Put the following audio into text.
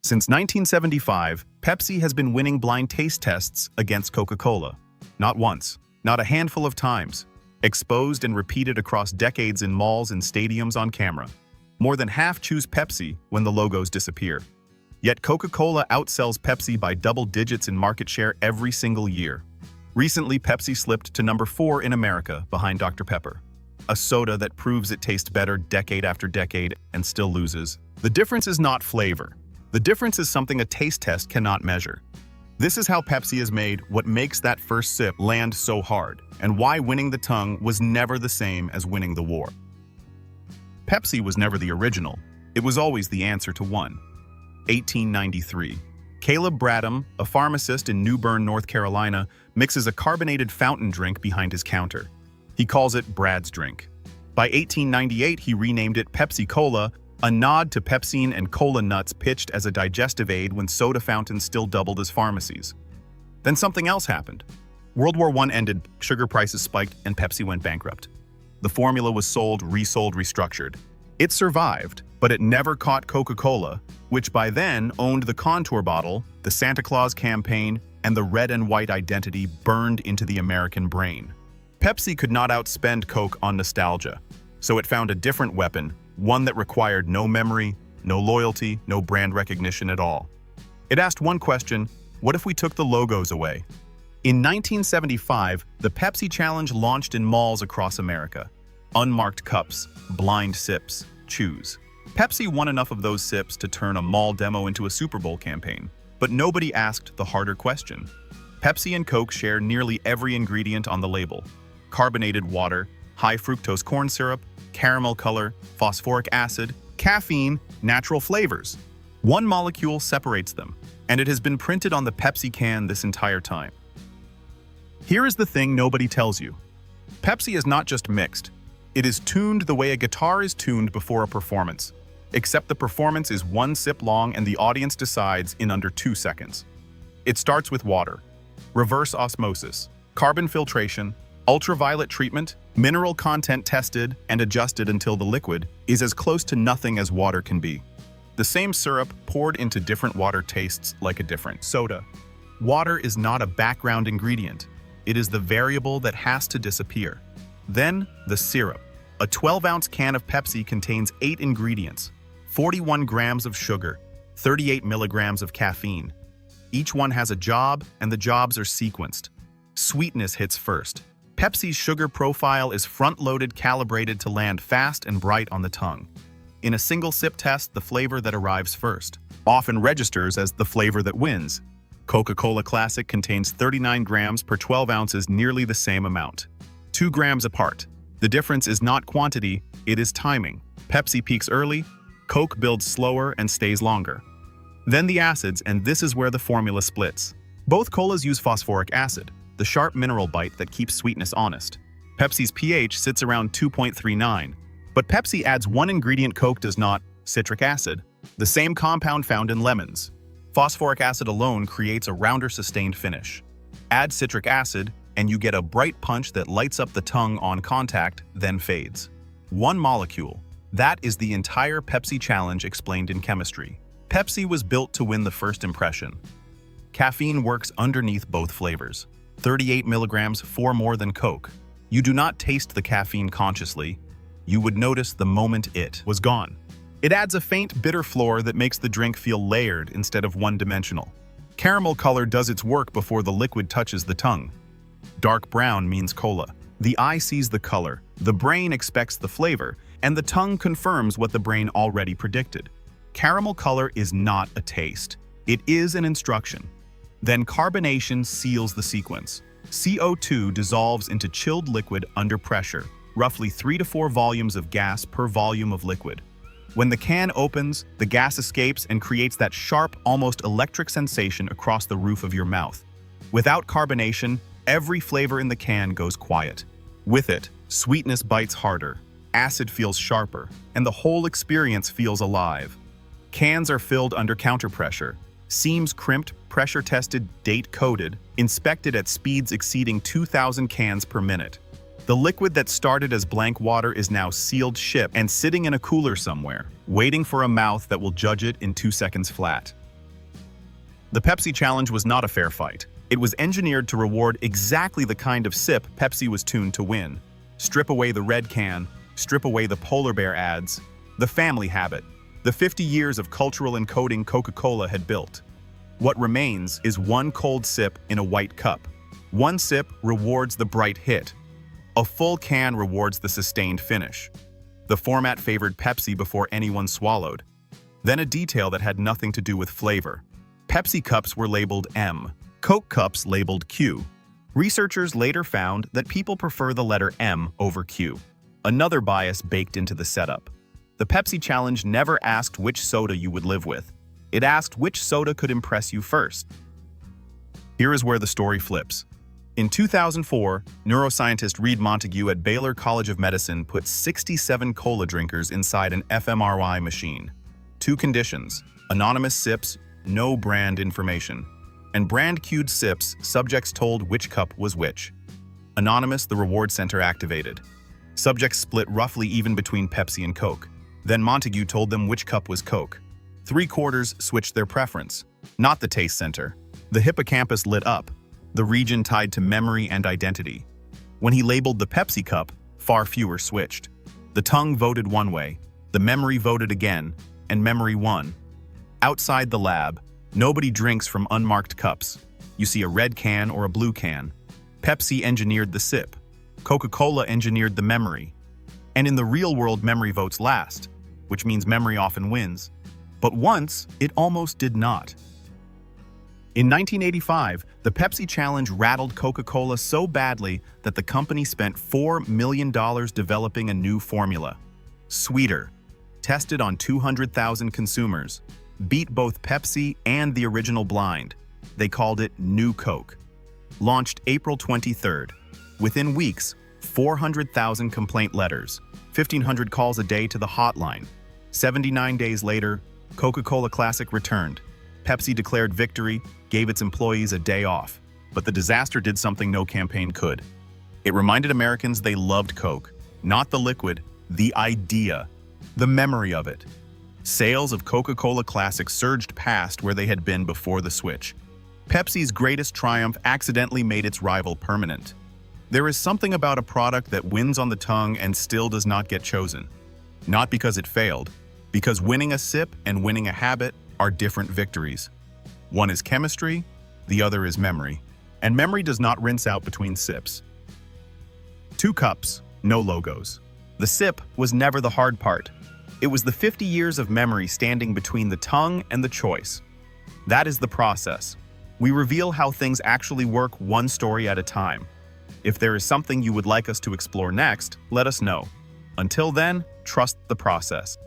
Since 1975, Pepsi has been winning blind taste tests against Coca-Cola. Not once, not a handful of times. Exposed and repeated across decades in malls and stadiums on camera. More than half choose Pepsi when the logos disappear. Yet Coca-Cola outsells Pepsi by double digits in market share every single year. Recently, Pepsi slipped to number 4 in America, behind Dr. Pepper. A soda that proves it tastes better decade after decade and still loses. The difference is not flavor. The difference is something a taste test cannot measure. This is how Pepsi has made what makes that first sip land so hard, and why winning the tongue was never the same as winning the war. Pepsi was never the original. It was always the answer to one. 1893. Caleb Bradham, a pharmacist in New Bern, North Carolina, mixes a carbonated fountain drink behind his counter. He calls it Brad's drink. By 1898, he renamed it Pepsi Cola, a nod to pepsine and cola nuts pitched as a digestive aid when soda fountains still doubled as pharmacies. Then something else happened. World War I ended, sugar prices spiked, and Pepsi went bankrupt. The formula was sold, resold, restructured. It survived, but it never caught Coca-Cola, which by then owned the contour bottle, the Santa Claus campaign, and the red and white identity burned into the American brain. Pepsi could not outspend Coke on nostalgia, so it found a different weapon, one that required no memory, no loyalty, no brand recognition at all. It asked one question: what if we took the logos away? In 1975, the Pepsi Challenge launched in malls across America. Unmarked cups, blind sips, choose. Pepsi won enough of those sips to turn a mall demo into a Super Bowl campaign, but nobody asked the harder question. Pepsi and Coke share nearly every ingredient on the label: carbonated water, high fructose corn syrup, caramel color, phosphoric acid, caffeine, natural flavors. One molecule separates them, and it has been printed on the Pepsi can this entire time. Here is the thing nobody tells you. Pepsi is not just mixed. It is tuned the way a guitar is tuned before a performance, except the performance is one sip long and the audience decides in under 2 seconds. It starts with water, reverse osmosis, carbon filtration, ultraviolet treatment, mineral content tested and adjusted until the liquid is as close to nothing as water can be. The same syrup poured into different water tastes like a different soda. Water is not a background ingredient. It is the variable that has to disappear. Then, the syrup. A 12-ounce can of Pepsi contains 8 ingredients, 41 grams of sugar, 38 milligrams of caffeine. Each one has a job, and the jobs are sequenced. Sweetness hits first. Pepsi's sugar profile is front-loaded, calibrated to land fast and bright on the tongue. In a single sip test, the flavor that arrives first often registers as the flavor that wins. Coca-Cola Classic contains 39 grams per 12 ounces, nearly the same amount. 2 grams apart. The difference is not quantity, it is timing. Pepsi peaks early, Coke builds slower and stays longer. Then the acids, and this is where the formula splits. Both colas use phosphoric acid, the sharp mineral bite that keeps sweetness honest. Pepsi's pH sits around 2.39, but Pepsi adds one ingredient Coke does not: citric acid, the same compound found in lemons. Phosphoric acid alone creates a rounder, sustained finish. Add citric acid, and you get a bright punch that lights up the tongue on contact, then fades. One molecule. That is the entire Pepsi challenge explained in chemistry. Pepsi was built to win the first impression. Caffeine works underneath both flavors. 38 milligrams, 4 more than Coke. You do not taste the caffeine consciously. You would notice the moment it was gone. It adds a faint bitter floor that makes the drink feel layered instead of one-dimensional. Caramel color does its work before the liquid touches the tongue. Dark brown means cola. The eye sees the color, the brain expects the flavor, and the tongue confirms what the brain already predicted. Caramel color is not a taste. It is an instruction. Then carbonation seals the sequence. CO2 dissolves into chilled liquid under pressure, roughly 3 to 4 volumes of gas per volume of liquid. When the can opens, the gas escapes and creates that sharp, almost electric sensation across the roof of your mouth. Without carbonation, every flavor in the can goes quiet. With it, sweetness bites harder, acid feels sharper, and the whole experience feels alive. Cans are filled under counter pressure, seams crimped, pressure-tested, date-coded, inspected at speeds exceeding 2,000 cans per minute. The liquid that started as blank water is now sealed ship and sitting in a cooler somewhere, waiting for a mouth that will judge it in 2 seconds flat. The Pepsi challenge was not a fair fight. It was engineered to reward exactly the kind of sip Pepsi was tuned to win. Strip away the red can, strip away the polar bear ads, the family habit, the 50 years of cultural encoding Coca-Cola had built. What remains is one cold sip in a white cup. One sip rewards the bright hit. A full can rewards the sustained finish. The format favored Pepsi before anyone swallowed. Then a detail that had nothing to do with flavor. Pepsi cups were labeled M, Coke cups labeled Q. Researchers later found that people prefer the letter M over Q. Another bias baked into the setup. The Pepsi challenge never asked which soda you would live with. It asked which soda could impress you first. Here is where the story flips. In 2004, neuroscientist Reed Montague at Baylor College of Medicine put 67 cola drinkers inside an fMRI machine. Two conditions: anonymous sips, no brand information. And brand-cued sips, subjects told which cup was which. Anonymous, the reward center activated. Subjects split roughly even between Pepsi and Coke. Then Montague told them which cup was Coke. 3/4 switched their preference, not the taste center. The hippocampus lit up, the region tied to memory and identity. When he labeled the Pepsi cup, far fewer switched. The tongue voted one way, the memory voted again, and memory won. Outside the lab, nobody drinks from unmarked cups. You see a red can or a blue can. Pepsi engineered the sip. Coca-Cola engineered the memory. And in the real world, memory votes last, which means memory often wins. But once, it almost did not. In 1985, the Pepsi challenge rattled Coca-Cola so badly that the company spent $4 million developing a new formula. Sweeter, tested on 200,000 consumers, beat both Pepsi and the original blind. They called it New Coke. Launched April 23rd. Within weeks, 400,000 complaint letters, 1,500 calls a day to the hotline. 79 days later, Coca-Cola Classic returned. Pepsi declared victory, gave its employees a day off. But the disaster did something no campaign could. It reminded Americans they loved Coke, not the liquid, the idea, the memory of it. Sales of Coca-Cola Classic surged past where they had been before the switch. Pepsi's greatest triumph accidentally made its rival permanent. There is something about a product that wins on the tongue and still does not get chosen. Not because it failed, because winning a sip and winning a habit are different victories. One is chemistry, the other is memory. And memory does not rinse out between sips. 2 cups, no logos. The sip was never the hard part. It was the 50 years of memory standing between the tongue and the choice. That is the process. We reveal how things actually work one story at a time. If there is something you would like us to explore next, let us know. Until then, trust the process.